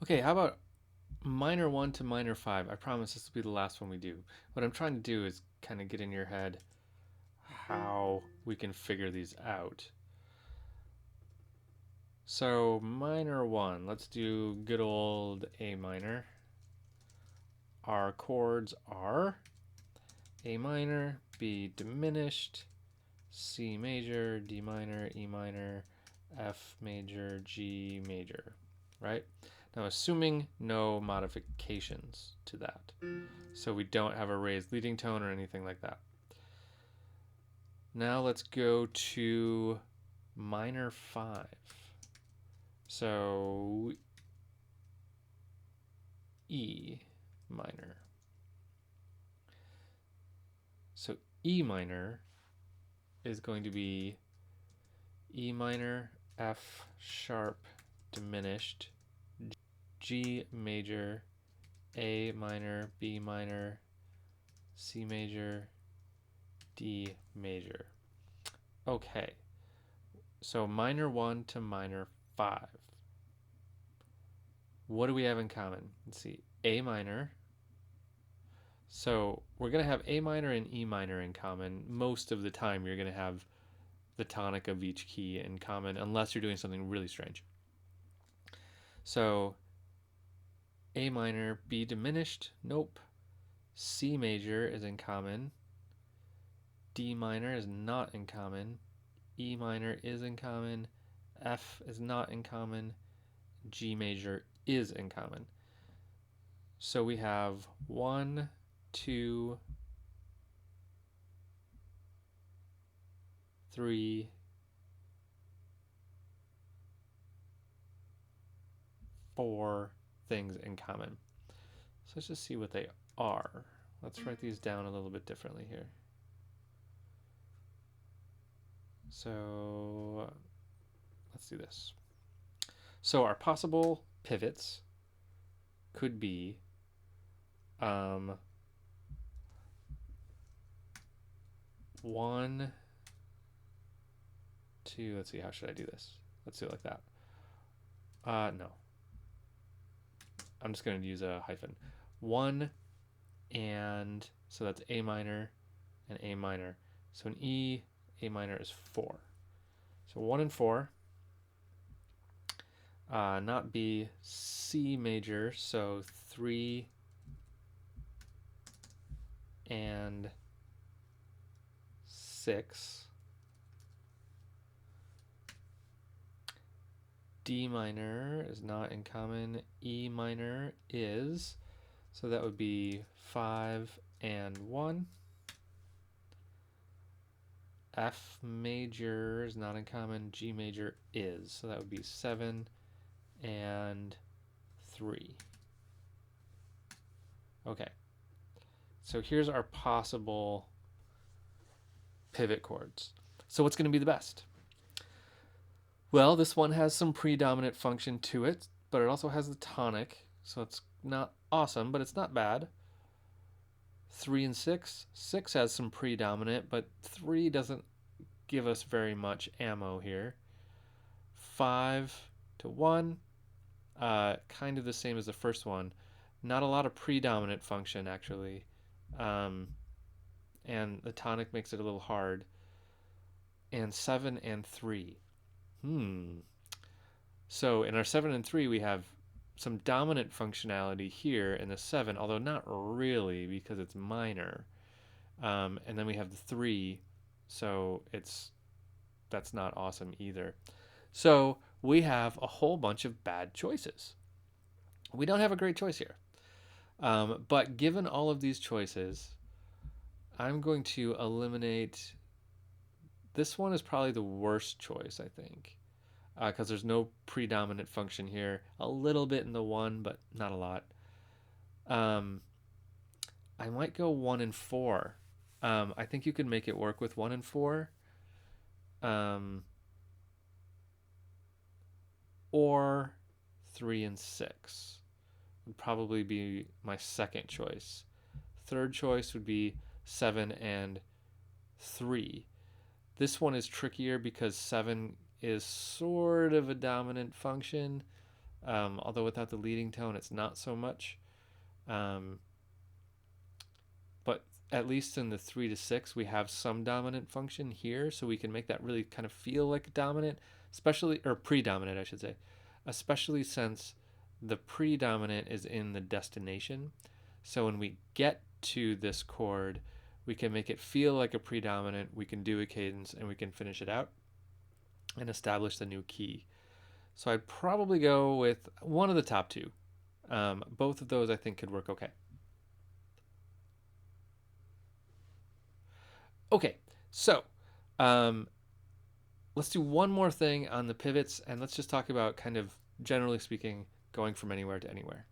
Okay, how about minor 1 to minor 5? I promise this will be the last one we do. What I'm trying to do is kind of get in your head how we can figure these out. So, minor 1, let's do good old A minor. Our chords are A minor, B diminished, C major, D minor, E minor, F major, G major, right? Now, assuming no modifications to that. So we don't have a raised leading tone or anything like that. Now let's go to minor 5. So E minor. So E minor is going to be E minor, F sharp diminished, G major, A minor, B minor, C major, D major. Okay, so minor 1 to minor 5. What do we have in common? Let's see, A minor. So we're going to have A minor and E minor in common. Most of the time, you're going to have the tonic of each key in common, unless you're doing something really strange. So A minor, B diminished, nope. C major is in common. D minor is not in common. E minor is in common. F is not in common. G major is in common. So we have 1, 2, 3, 4 things in common. So let's just see what they are. Let's write these down a little bit differently here. So let's do this. So our possible pivots could be 1, 2, let's see, how should I do this? Let's do it like that. No. I'm just going to use a hyphen. 1 and, so that's A minor and A minor. So in E, A minor is 4. So 1 and 4. Not B, C major, so 3 and 6. D minor is not in common. E minor is, so that would be 5 and 1. F major is not in common. G major is, so that would be 7 and 3. Okay, so here's our possible pivot chords. So what's going to be the best? Well, this one has some predominant function to it, but it also has the tonic, so it's not awesome, but it's not bad. 3 and 6. 6 has some predominant, but 3 doesn't give us very much ammo here. 5 to 1, kind of the same as the first one. Not a lot of predominant function, actually. And the tonic makes it a little hard. And 7 and 3. So in our 7 and 3, we have some dominant functionality here in the 7, although not really because it's minor. And then we have the 3, so that's not awesome either. So we have a whole bunch of bad choices. We don't have a great choice here. But given all of these choices, I'm going to eliminate. This one is probably the worst choice, I think, because there's no predominant function here. A little bit in the 1, but not a lot. I might go 1 and 4. I think you can make it work with 1 and 4. Or 3 and 6 would probably be my second choice. Third choice would be 7 and 3. This one is trickier because 7 is sort of a dominant function, Although without the leading tone, it's not so much. Um, but at least in the 3 to 6, we have some dominant function here, so we can make that really kind of feel like dominant, especially, or predominant, I should say, especially since the predominant is in the destination. So when we get to this chord, we can make it feel like a predominant, we can do a cadence, and we can finish it out and establish the new key. So I'd probably go with one of the top two. Both of those I think could work okay. Okay, so um, let's do one more thing on the pivots, and let's just talk about kind of generally speaking going from anywhere to anywhere.